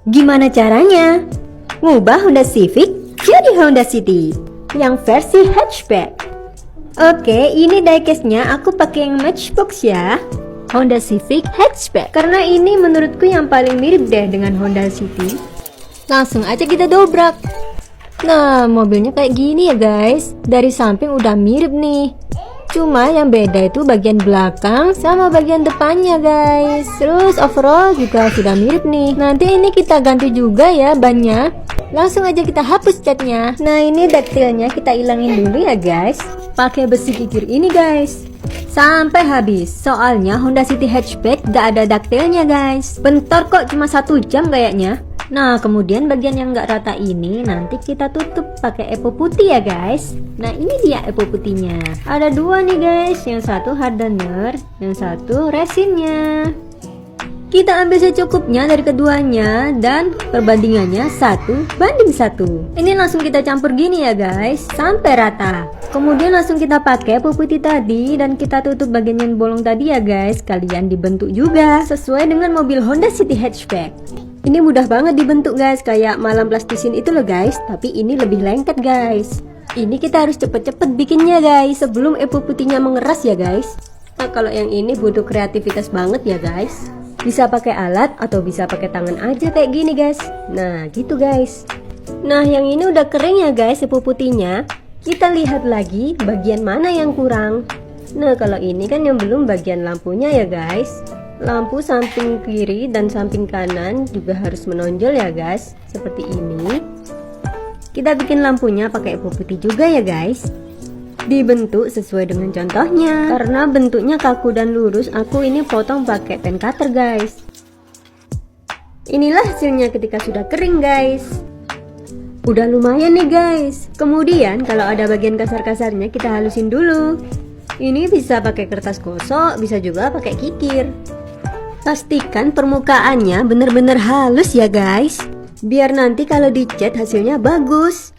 Gimana caranya? Ngubah Honda Civic jadi Honda City yang versi hatchback. Oke, ini diecast-nya aku pakai yang Matchbox ya. Honda Civic hatchback, karena ini menurutku yang paling mirip deh dengan Honda City. Langsung aja kita dobrak. Nah, mobilnya kayak gini ya guys. Dari samping udah mirip nih. Cuma yang beda itu bagian belakang sama bagian depannya guys. Terus overall juga sudah mirip nih. Nanti ini kita ganti juga ya bannya. Langsung aja kita hapus catnya. Nah, ini daktilnya kita ilangin dulu ya guys, pakai besi kikir ini guys, sampai habis. Soalnya Honda City hatchback gak ada daktilnya guys. Bentar kok, cuma 1 jam kayaknya. Nah, kemudian bagian yang gak rata ini nanti kita tutup pakai epo putih ya guys. Nah, ini dia epo putihnya. Ada 2 nih guys, yang satu hardener, yang satu resinnya. Kita ambil secukupnya dari keduanya dan perbandingannya 1:1. Ini langsung kita campur gini ya guys, sampai rata. Kemudian langsung kita pakai epo putih tadi dan kita tutup bagian yang bolong tadi ya guys. Kalian dibentuk juga sesuai dengan mobil Honda City hatchback. Ini mudah banget dibentuk guys, kayak malam plastisin itu loh guys, tapi ini lebih lengket guys. Ini kita harus cepet-cepet bikinnya guys, sebelum epo putihnya mengeras ya guys. Nah, kalau yang ini butuh kreativitas banget ya guys. Bisa pakai alat atau bisa pakai tangan aja kayak gini guys. Nah, gitu guys. Nah, yang ini udah kering ya guys epo putihnya. Kita lihat lagi bagian mana yang kurang. Nah, kalau ini kan yang belum bagian lampunya ya guys. Lampu samping kiri dan samping kanan juga harus menonjol ya guys, seperti ini. Kita bikin lampunya pakai epo putih juga ya guys. Dibentuk sesuai dengan contohnya. Karena bentuknya kaku dan lurus, aku ini potong pakai pen cutter guys. Inilah hasilnya ketika sudah kering guys. Udah lumayan nih guys. Kemudian kalau ada bagian kasar-kasarnya kita halusin dulu. Ini bisa pakai kertas gosok, bisa juga pakai kikir. Pastikan permukaannya bener-bener halus ya guys, biar nanti kalau dicat hasilnya bagus.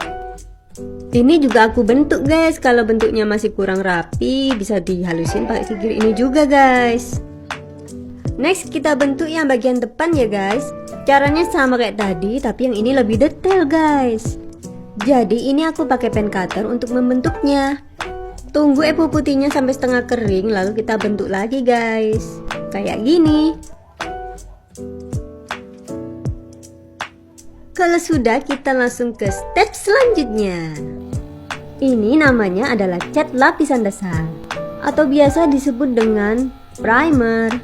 Ini juga aku bentuk guys. Kalau bentuknya masih kurang rapi, bisa dihalusin pakai kikir ini juga guys. Next kita bentuk yang bagian depan ya guys. Caranya sama kayak tadi, tapi yang ini lebih detail guys. Jadi ini aku pakai pen cutter untuk membentuknya. Tunggu epo putihnya sampai setengah kering, lalu kita bentuk lagi guys, kayak gini. Kalau sudah, kita langsung ke step selanjutnya. Ini namanya adalah cat lapisan dasar, atau biasa disebut dengan primer.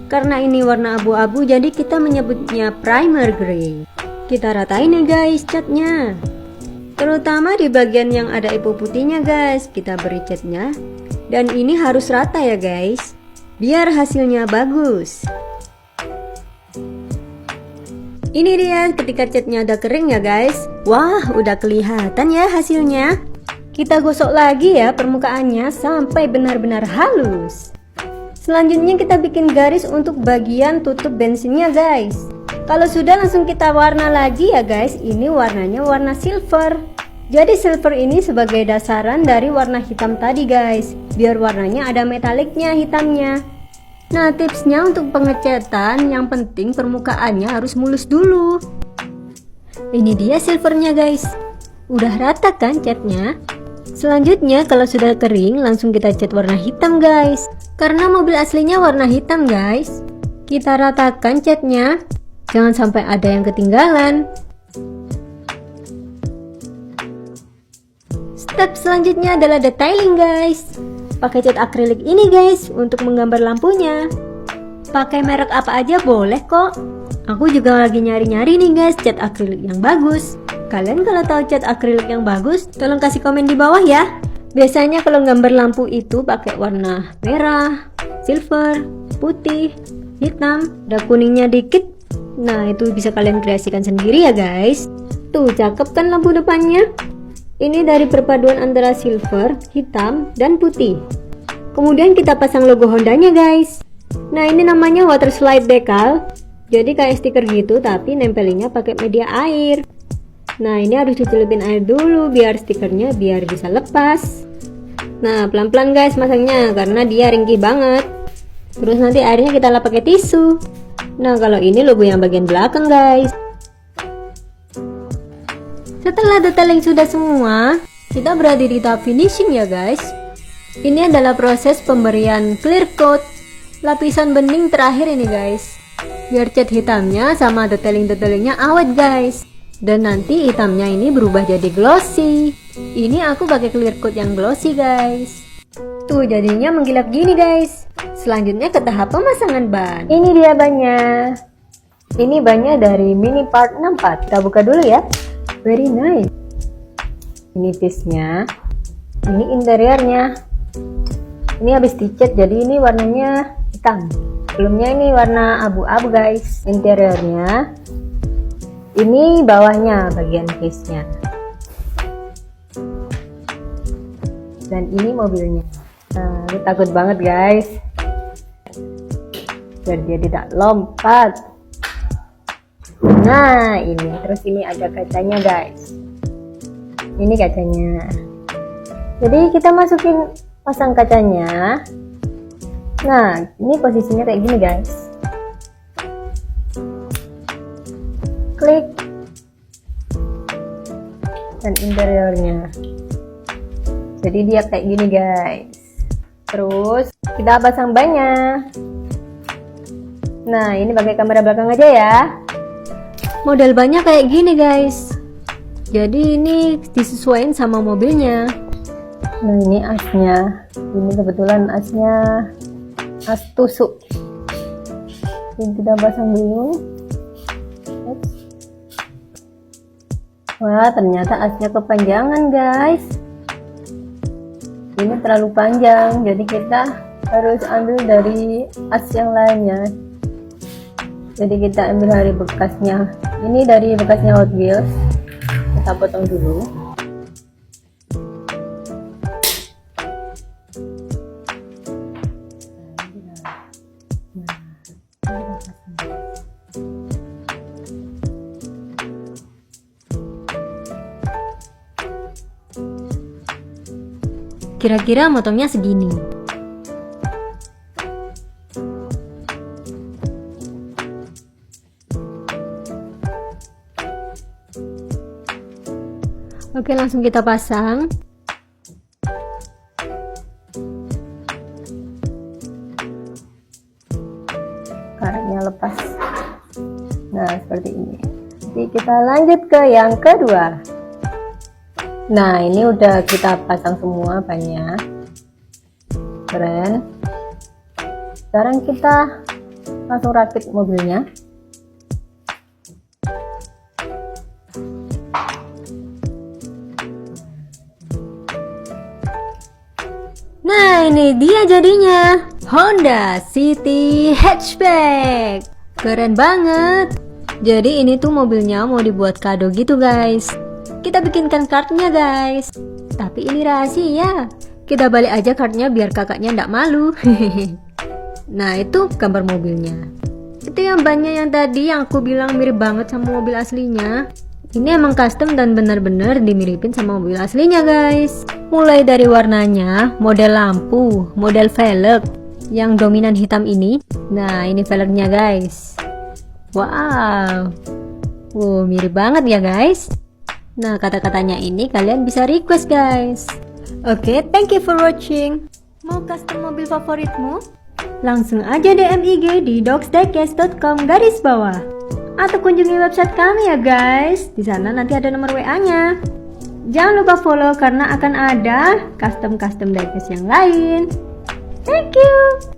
Karena ini warna abu-abu, jadi kita menyebutnya primer gray. Kita ratain ya guys catnya, terutama di bagian yang ada epo putihnya guys. Kita beri catnya, dan ini harus rata ya guys, biar hasilnya bagus. Ini dia ketika catnya udah kering ya guys. Wah, udah kelihatan ya hasilnya. Kita gosok lagi ya permukaannya sampai benar-benar halus. Selanjutnya kita bikin garis untuk bagian tutup bensinnya guys. Kalau sudah, langsung kita warna lagi ya guys. Ini warnanya warna silver. Jadi silver ini sebagai dasaran dari warna hitam tadi guys, biar warnanya ada metaliknya hitamnya. Nah, tipsnya untuk pengecatan, yang penting permukaannya harus mulus dulu. Ini dia silvernya guys. Udah rata kan catnya? Selanjutnya kalau sudah kering, langsung kita cat warna hitam guys. Karena mobil aslinya warna hitam guys. Kita ratakan catnya, jangan sampai ada yang ketinggalan. Step selanjutnya adalah detailing guys. Pakai cat akrilik ini guys untuk menggambar lampunya. Pakai merek apa aja boleh kok. Aku juga lagi nyari-nyari nih guys cat akrilik yang bagus. Kalian kalau tahu cat akrilik yang bagus, tolong kasih komen di bawah ya. Biasanya kalau gambar lampu itu pakai warna merah, silver, putih, hitam, ada kuningnya dikit. Nah, itu bisa kalian kreasikan sendiri ya guys. Tuh, cakep kan lampu depannya? Ini dari perpaduan antara silver, hitam, dan putih. Kemudian kita pasang logo Hondanya guys. Nah, ini namanya water slide decal. Jadi kayak stiker gitu, tapi nempelinnya pakai media air. Nah, ini harus dicelupin air dulu biar stikernya biar bisa lepas. Nah, pelan-pelan guys masangnya karena dia ringkih banget. Terus nanti airnya kita lap pakai tisu. Nah, kalau ini logo yang bagian belakang guys. Setelah detailing sudah semua, kita berada di tahap finishing ya guys. Ini adalah proses pemberian clear coat, lapisan bening terakhir ini guys, biar cat hitamnya sama detailing-detailingnya awet guys. Dan nanti hitamnya ini berubah jadi glossy. Ini aku pakai clear coat yang glossy guys. Tuh jadinya menggilap gini guys. Selanjutnya ke tahap pemasangan ban. Ini dia bannya. Ini bannya dari Mini Part 64. Kita buka dulu ya. Very nice. Ini piece-nya. Ini interiornya. Ini habis dicat jadi ini warnanya hitam. Sebelumnya ini warna abu-abu guys. Interiornya. Ini bawahnya bagian piece-nya. Dan ini mobilnya. Nah, ini takut banget guys. Biar dia tidak lompat. Nah ini, terus ini ada kacanya guys. Ini kacanya. Jadi kita masukin, pasang kacanya. Nah ini posisinya kayak gini guys. Klik. Dan interiornya. Jadi dia kayak gini guys. Terus kita pasang bannya. Nah ini pakai kamera belakang aja ya. Model bannya kayak gini guys. Jadi ini disesuaikan sama mobilnya. Nah ini asnya. Ini kebetulan asnya as tusuk. Ini kita pasang dulu. Wah ternyata asnya kepanjangan guys. Ini terlalu panjang, jadi kita harus ambil dari as yang lainnya. Jadi kita ambil dari bekasnya. Ini dari bekasnya Hot Wheels. Kita potong dulu. Kira-kira motongnya segini. Oke, langsung kita pasang. Karetnya lepas. Nah, seperti ini. Jadi kita lanjut ke yang kedua. Nah, ini udah kita pasang semua bannya. Keren. Sekarang kita langsung rakit mobilnya. Nah, ini dia jadinya Honda City Hatchback. Keren banget. Jadi ini tuh mobilnya mau dibuat kado gitu guys. Kita bikinkan kartunya guys. Tapi ini rahasia. Kita balik aja kartunya biar kakaknya ndak malu. Nah itu gambar mobilnya. Itu yang banyak yang tadi yang aku bilang mirip banget sama mobil aslinya. Ini emang custom dan benar-benar dimiripin sama mobil aslinya guys. Mulai dari warnanya, model lampu, model velg yang dominan hitam ini. Nah ini velgnya guys. Wow. Wow mirip banget ya guys. Nah kata-katanya ini kalian bisa request guys. Oke, thank you for watching. Mau custom mobil favoritmu? Langsung aja DM IG di dogsdiecast.com atau kunjungi website kami ya guys. Di sana nanti ada nomor WA-nya. Jangan lupa follow karena akan ada custom diecast yang lain. Thank you.